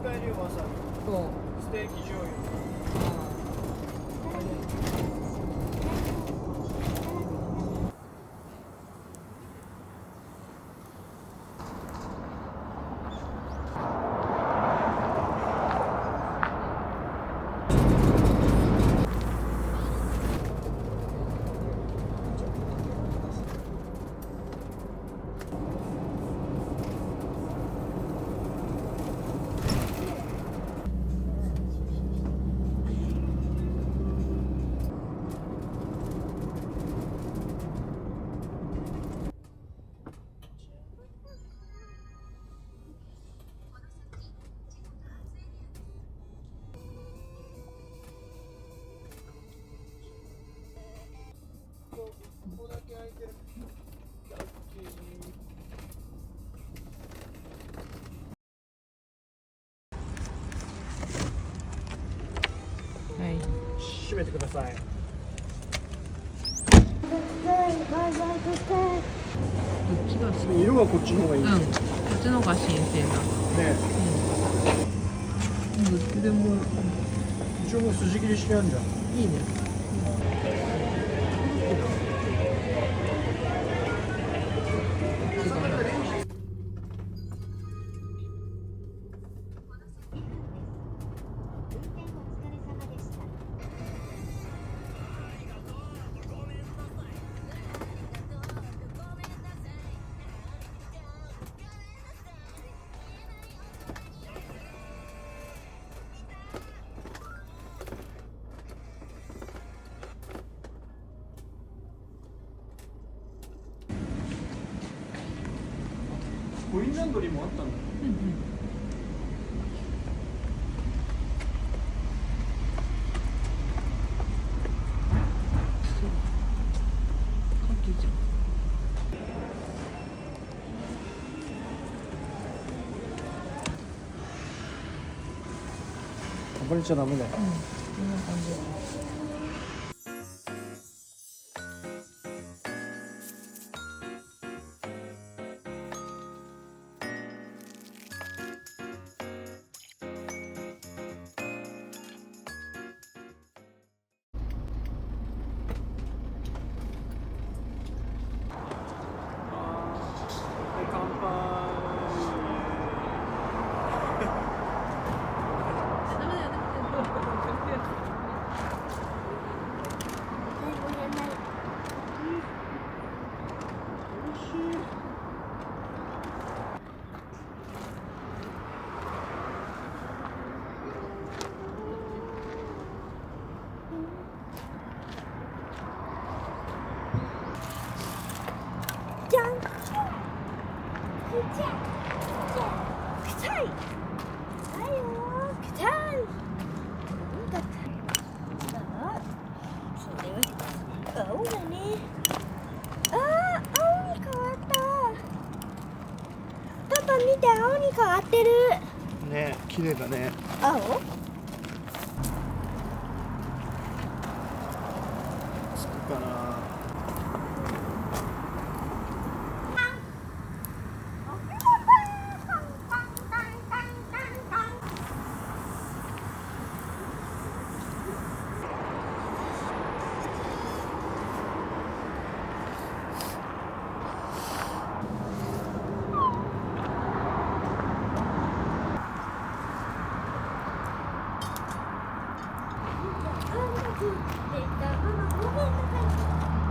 使えるよわさび。そうステーキ醤油。ここだけ空いてる。ラッキはい。ー。閉めてください。どっちが好き？色はこっちの方がいい。うん。こっちの方が新鮮だ。ね。どっちでも一応もう筋切りしてあるじゃん。いいね。コインランドリーもあったんだ。うんうん。暴れちゃダメだよ。こんな感じ。乾杯。じゃん。くちゃい。はいよ。くちゃい。だって。それは青だね。ああ、青に変わった。パパ見て、青に変わってる。ね、綺麗だね。青？つくかな。できた。ママごめんなさい。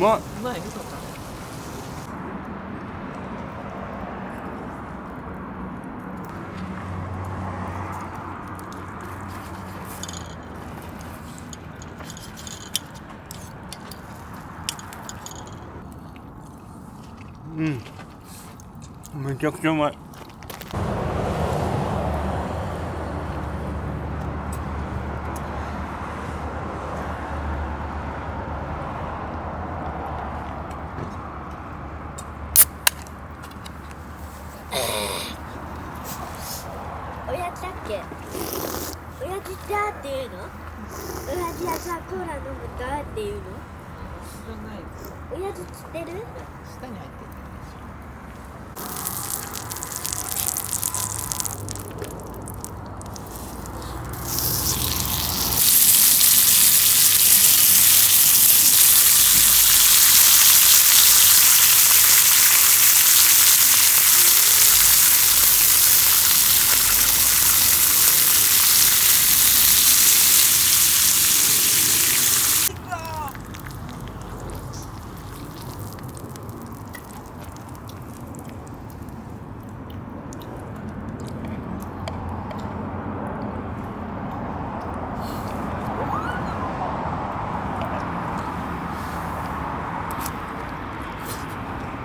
まい。うまい嘘か。うん。めちゃくちゃうまい。親父だっけ？親父だっていうの？親父はさコーラ飲むかっていうの？知らない。親父知ってる？下に入ってる。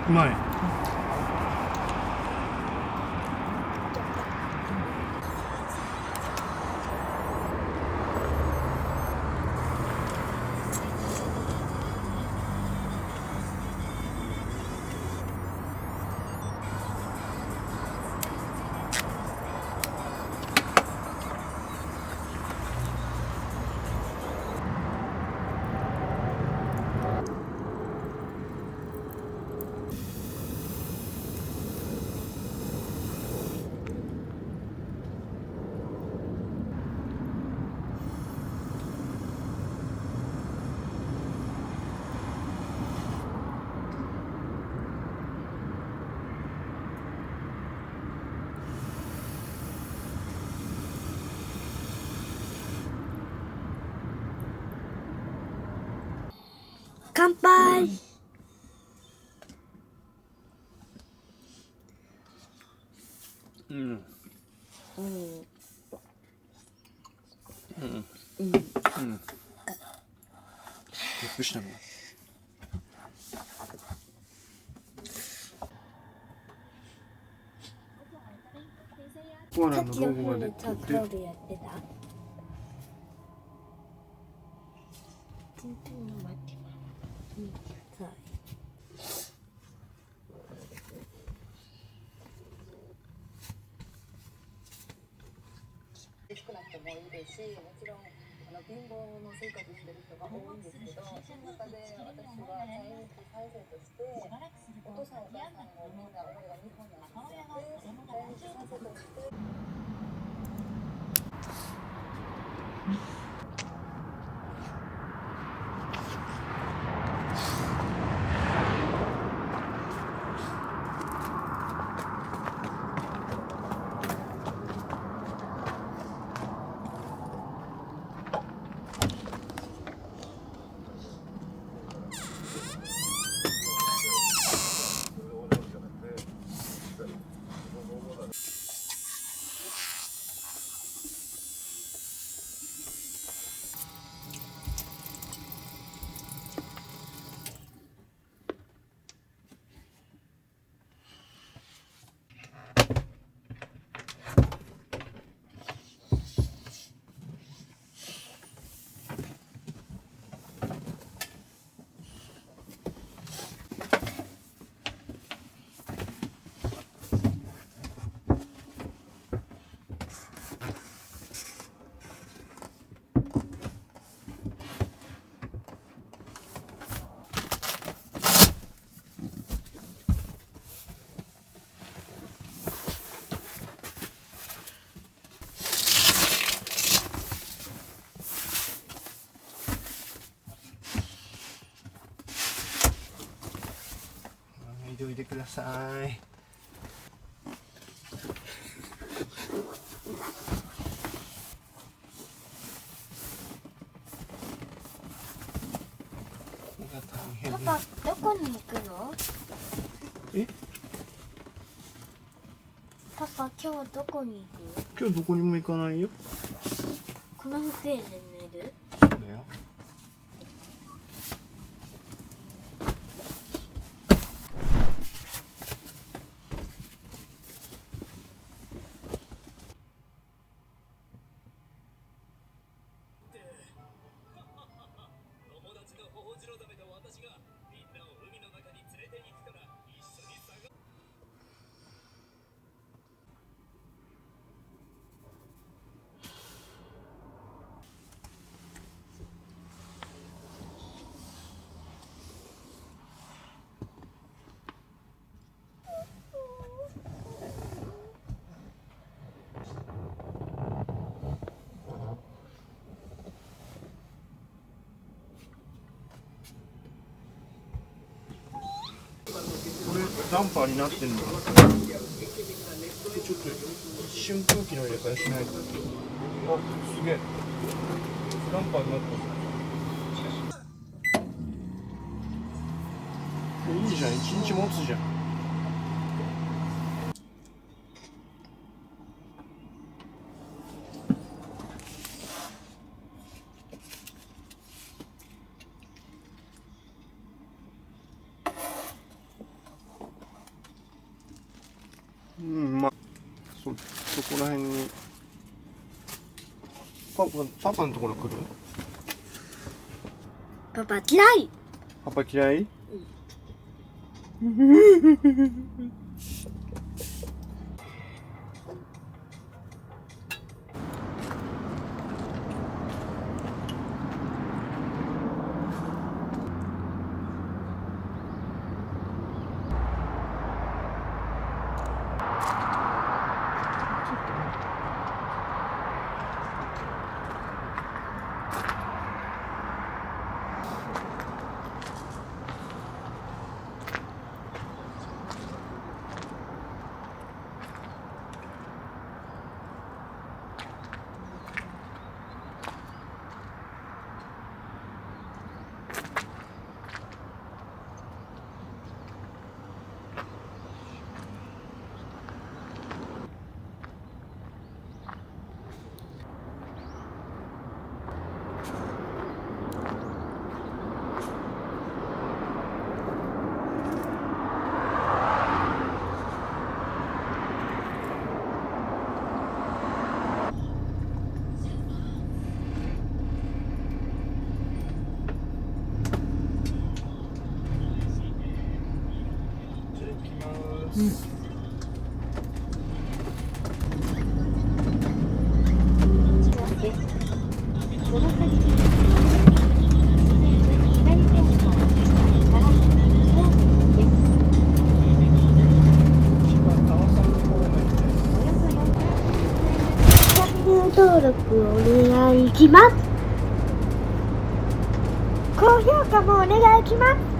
うまい。乾杯。うん。うん。うん。うん。うん。びっくりしたの。コーラのさっきのロゴが出方でさ、クラウドやってた？全然の待ってます。見てください。少なくてもいいですし、もちろん貧乏の生活してる人が多いんですけど、その中で私は在日3世として、お父さんお母さんもみんな親が日本なんですよ。で、在日3世として。おいでください。ここが大変。パパ。こに行くの？え？パパ、今日はどこに行く？今日どこにも行かないよ。この机で寝る？だよ。これダンパーになってんだ。ちょっと瞬間機の入れ替えしないと。あ、すげえ。ダンパーになってる。いいじゃん、一日持つじゃん。まあ、そこら辺にパパのところ来る？パパ嫌い。パパ嫌い？登録お願いします。高評価もお願いします。